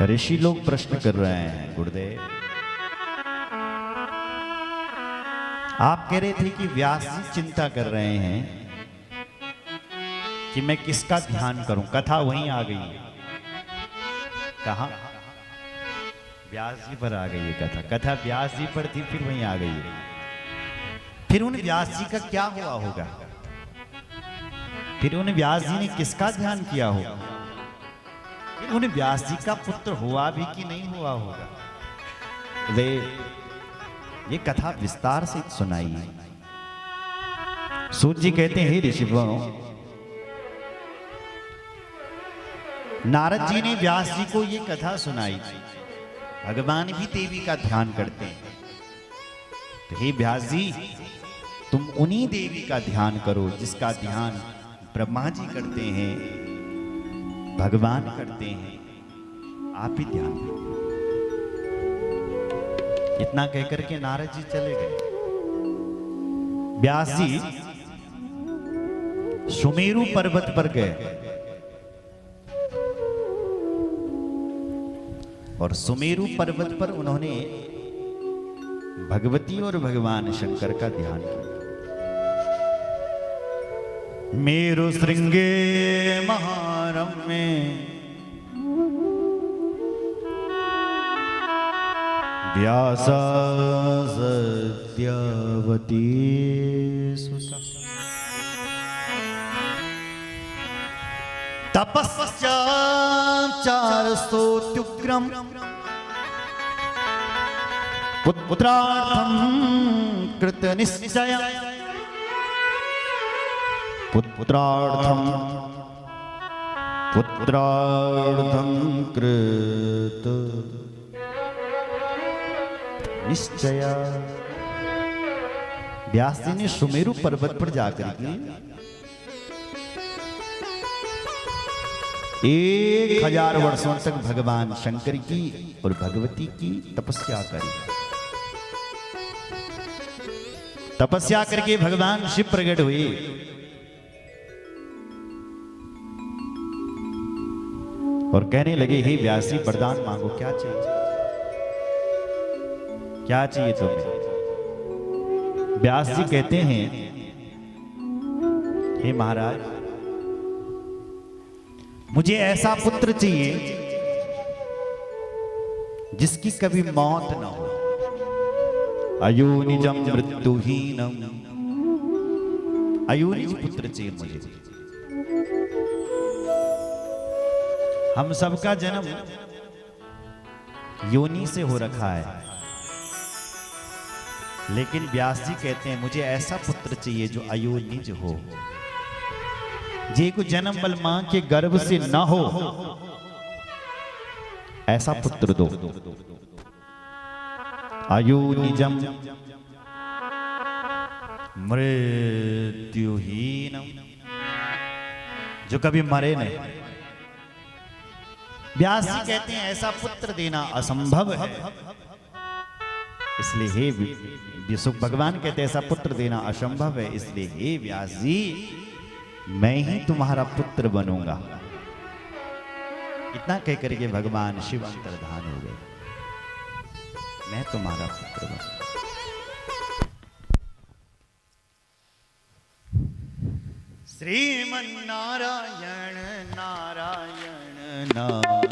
ऋषि लोग प्रश्न कर रहे हैं, गुरुदेव आप कह रहे थे कि व्यास जी चिंता कर रहे हैं कि मैं किसका ध्यान करूं। कथा वहीं आ गई है। कहा व्यास जी पर आ गई है कथा। कथा व्यास जी पर थी, फिर वहीं आ गई है। फिर उन व्यास जी का क्या हुआ होगा? फिर उन व्यास जी ने किसका ध्यान किया होगा? फिर उन व्यास जी का पुत्र हुआ भी कि नहीं हुआ होगा? वे ये कथा विस्तार से सुनाई। सूत जी कहते हैं, ऋषियों, नारद जी ने व्यास जी को ये कथा सुनाई। भगवान भी देवी का ध्यान करते हैं, तो हे व्यास जी, तुम उन्हीं देवी का ध्यान करो जिसका ध्यान ब्रह्मा जी करते हैं, भगवान करते हैं, आप भी ध्यान करो। इतना कहकर के नारद जी चले गए। व्यास जी सुमेरु पर्वत पर गए और सुमेरु पर्वत पर उन्होंने भगवती और भगवान शंकर का ध्यान किया। मेरु श्रृंगे महारम्ये व्यासा सत्यावती सुता तपस्याचारस्तोत्युग्रम् पुत्रार्थं कृतनिश्चय पुत्रार्थं कृत निश्चय। व्यास जी ने सुमेरु पर्वत पर जाकर के 1000 वर्षों तक भगवान शंकर की और भगवती की तपस्या करी। तपस्या करके भगवान शिव प्रकट हुए और कहने लगे, हे व्यास जी, वरदान मांगो, क्या चाहिए? क्या चाहिए तुम्हें? व्यास जी कहते हैं, हे महाराज, मुझे ऐसा पुत्र चाहिए जिसकी कभी मौत न हो, अयोनिजम मृत्युहीनम। अयोनिज पुत्र चाहिए मुझे। हम सबका जन्म योनि से हो रखा है, लेकिन व्यास जी कहते हैं मुझे ऐसा पुत्र चाहिए जो अयोनिज हो, जे को जन्म बल मां के गर्भ से न हो, ऐसा पुत्र दो। अयोनिजम मृत्युहीनम, जो कभी मरे नहीं। व्यास जी कहते हैं ऐसा पुत्र देना असंभव है, इसलिए हे विष्णु भगवान कहते हैं ऐसा पुत्र देना असंभव है, इसलिए हे व्यास जी, मैं ही तुम्हारा पुत्र बनूंगा। इतना कहकर के भगवान शिव अंतर्धान हो गए, मैं तुम्हारा पुत्र बनूंगा। श्रीमन्नारायण नारायण नारायण।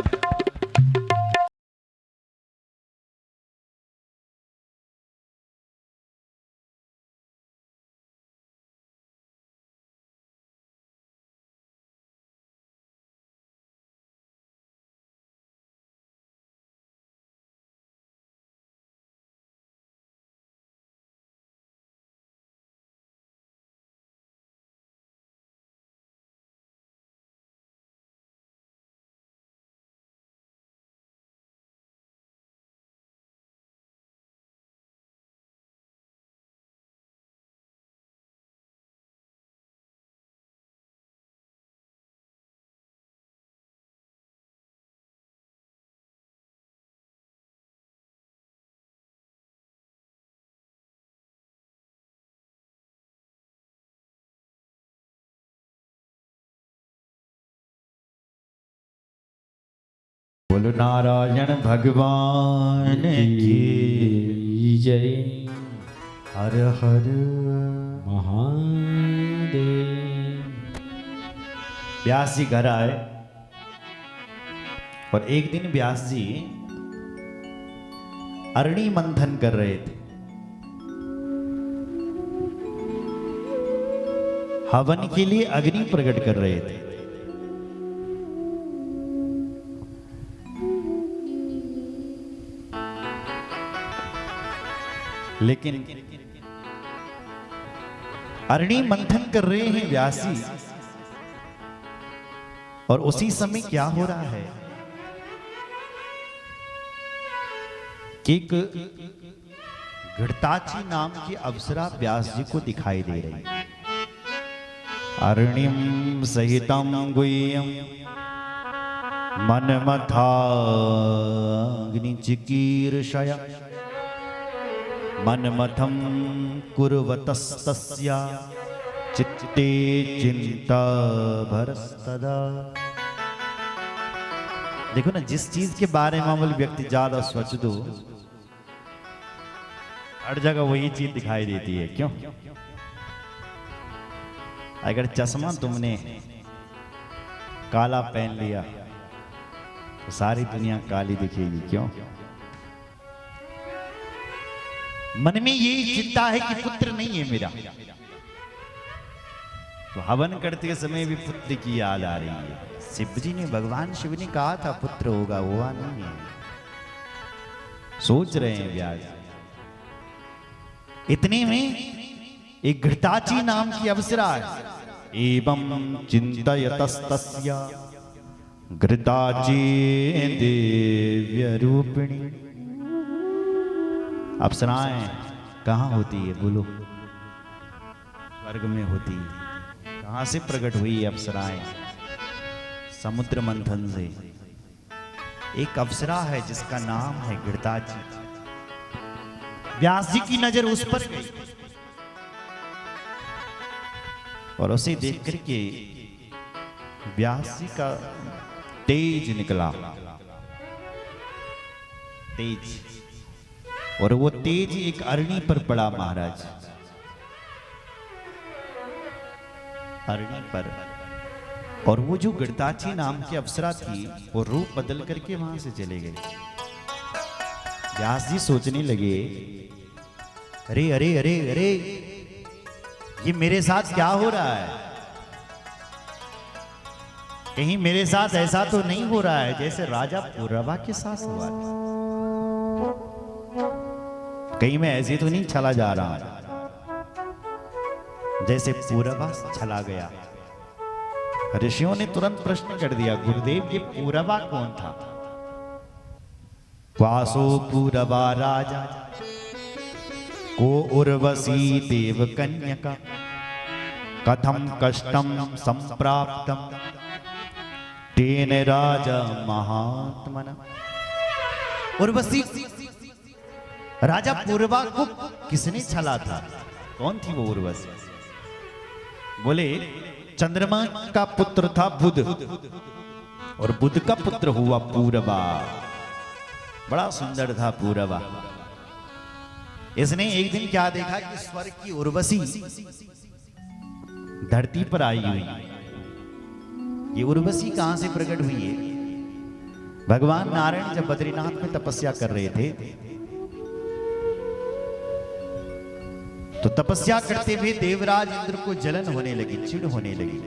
बोलो नारायण भगवान की जय। हर हर महादेव। व्यास जी घर आए और एक दिन व्यास जी अरणी मंथन कर रहे थे। हवन के लिए अग्नि प्रकट कर रहे थे। लेकिन अरणी मंथन कर रहे हैं व्यास जी, और उसी समय क्या हो रहा है कि एक घृताची नाम की अप्सरा व्यास जी को दिखाई दे रही। अरणिम सहितम गुह्यम मनमथाग्निचिकीर्षया मनमथम कुर्वतस्तस्या चित्ते चिंता भरस्तदा। देखो ना, जिस चीज के बारे में अमल व्यक्ति ज्यादा सोच दो, हर जगह वही चीज दिखाई देती है। क्यों? अगर चश्मा तुमने काला पहन लिया तो सारी दुनिया काली दिखेगी। क्यों? मन में यही चिंता है कि पुत्र नहीं है मेरा, तो हवन करते समय भी पुत्र की याद आ रही है। शिव जी ने, भगवान शिव ने कहा था पुत्र होगा, हुआ नहीं है। सोच रहे हैं व्यास। इतने में एक घृताची नाम की अप्सरा है। एवं चिंतयतस्तस्या घृताची दिव्य रूपिणी। अप्सराएं कहाँ होती है बोलो? स्वर्ग में होती है। कहां से प्रकट हुई अप्सराएं? समुद्र मंथन से। एक अप्सरा है जिसका नाम है घृताची। व्यास जी की नजर उस पर गई और उसे देख करके व्यास जी का तेज निकला। तेज, और वो तेज एक अरणी पर पड़ा महाराज। अरणी पर, और वो जो घृताची नाम की अप्सरा थी वो रूप बदल करके वहां से चले गए। व्यास जी सोचने लगे, अरे अरे अरे अरे, ये मेरे साथ क्या हो रहा है? कहीं मेरे साथ ऐसा तो नहीं हो रहा है जैसे राजा पूर्वा के साथ हुआ? कहीं मैं ऐसे तो नहीं चला जा रहा जैसे पूर्वा चला गया? ऋषियों ने तुरंत प्रश्न कर दिया, गुरुदेव ये पूर्वा कौन था? वासो पूर्वा राजा को उर्वशी देव कन्यका कथम कष्टम संप्राप्तम तेन राजा महात्मना। उर्वशी राजा पूर्वा को किसने छला था? कौन थी वो उर्वशी? बोले चंद्रमा का पुत्र था बुध, और बुध का पुत्र हुआ पूर्वा। बड़ा सुंदर था पूर्वा। इसने एक दिन क्या देखा कि स्वर्ग की उर्वशी धरती पर आई हुई। ये उर्वशी कहां से प्रकट हुई है? भगवान नारायण जब बद्रीनाथ में तपस्या कर रहे थे तो तपस्या करते हुए देवराज इंद्र को जलन होने लगी, चिढ़ होने लगी।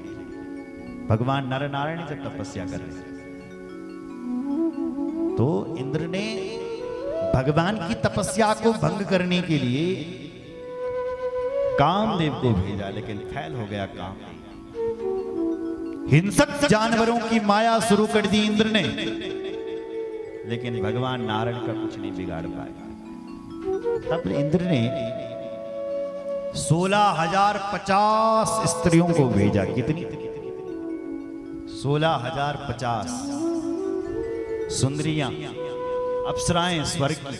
भगवान नर नारायण जब तपस्या कर रहे थे तो इंद्र ने भगवान की तपस्या को भंग करने के लिए कामदेव को भेजा, लेकिन फैल हो गया काम। हिंसक जानवरों की माया शुरू कर दी इंद्र ने, लेकिन भगवान नारायण का कुछ नहीं बिगाड़ पाए। तब इंद्र ने 16,050 स्त्रियों को भेजा। कितनी? 16,050 सुंदरियां, अप्सराएं स्वर्ग की।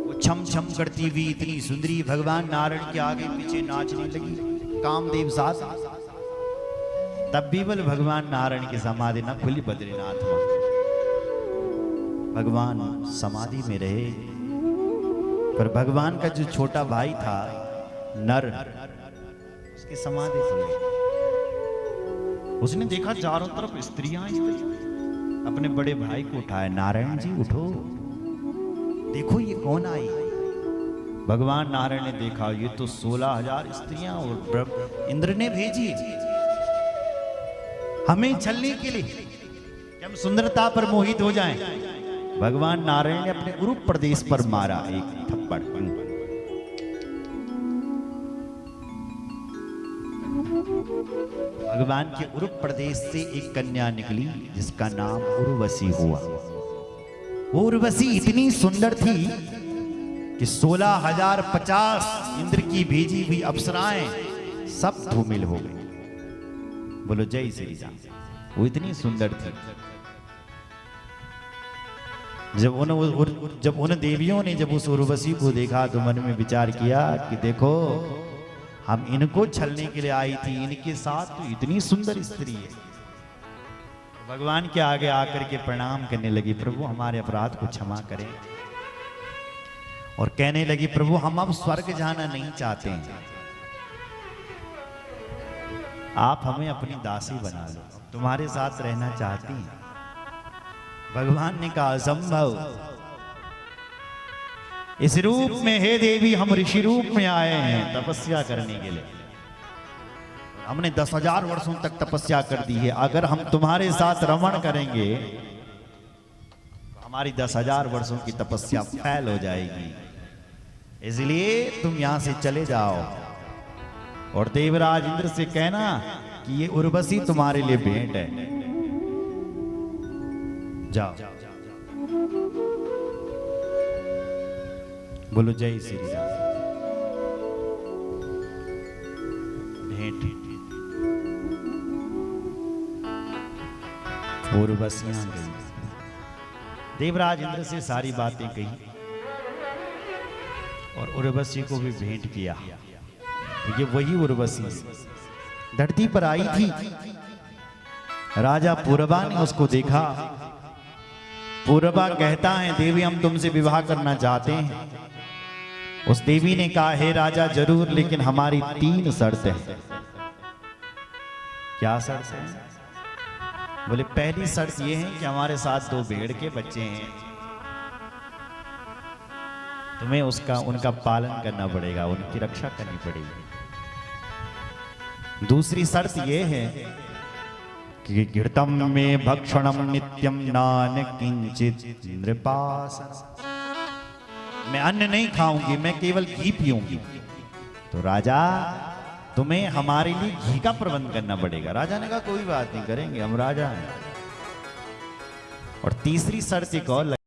वो छम छम करती हुई इतनी सुंदरी भगवान नारायण के आगे पीछे नाचने लगी, कामदेव साथ। तब भी बल भगवान नारायण की समाधि न खुली बद्रीनाथ में। भगवान समाधि में रहे, पर भगवान का जो छोटा भाई था नर, उसकी समाधि खुल गई। उसने देखा चारों तरफ स्त्रियां स्त्रियां, अपने बड़े भाई को उठाया, नारायण जी उठो, देखो ये कौन आई। भगवान नारायण ने देखा ये तो 16,000 स्त्रियां और इंद्र ने भेजी हमें छलने के लिए कि हम सुंदरता पर मोहित हो जाएं। भगवान नारायण ने अपने उरुप प्रदेश पर मारा एक थप्पड़। भगवान के उरुप प्रदेश से एक कन्या निकली जिसका नाम उर्वशी हुआ। वो उर्वशी इतनी सुंदर थी कि 16,050 इंद्र की भेजी हुई अप्सराएं सब धूमिल हो गई। बोलो जय श्री राम। वो इतनी सुंदर थी। जब उन देवियों ने जब उस उर्वशी को देखा तो मन में विचार किया कि देखो हम इनको छलने के लिए आई थी, इनके साथ तो इतनी सुंदर स्त्री है। भगवान के आगे आकर के प्रणाम करने लगी, प्रभु हमारे अपराध को क्षमा करें। और कहने लगी, प्रभु हम अब स्वर्ग जाना नहीं चाहते हैं, आप हमें अपनी दासी बना लो, तुम्हारे साथ रहना चाहती हैं। भगवान ने कहा असंभव, इस रूप में हे देवी हम ऋषि रूप में आए हैं तपस्या करने के लिए। हमने 10,000 वर्षों तक तपस्या कर दी है, अगर हम तुम्हारे साथ रमण करेंगे तो हमारी 10,000 वर्षों की तपस्या फैल हो जाएगी, इसलिए तुम यहां से चले जाओ और देवराज इंद्र से कहना कि ये उर्वशी तुम्हारे लिए भेंट है, जाओ। बोलो जय श्री राम। भेंट उर्वशियां गई, देवराज इंद्र से सारी बातें कही और उर्वशी को भी भेंट किया। ये वही उर्वशी धरती पर आई थी। राजा पूर्वा ने उसको देखा। पूर्वा कहता है देवी हम तुमसे विवाह करना चाहते हैं। उस देवी ने कहा हे राजा जरूर, लेकिन हमारी 3 शर्त है। क्या शर्त है? बोले पहली शर्त ये है कि हमारे साथ 2 भेड़ के बच्चे हैं, तुम्हें उनका पालन करना पड़ेगा, उनकी रक्षा करनी पड़ेगी। दूसरी शर्त ये है कि घृतम में भक्षणम नित्यम नान किंचित नृपासन, मैं अन्न नहीं खाऊंगी, मैं केवल घी पीऊंगी। तो राजा तुम्हें हमारे लिए घी का प्रबंध करना पड़ेगा। राजा ने कहा कोई बात नहीं, करेंगे, हम राजा हैं। और तीसरी शर्त एक और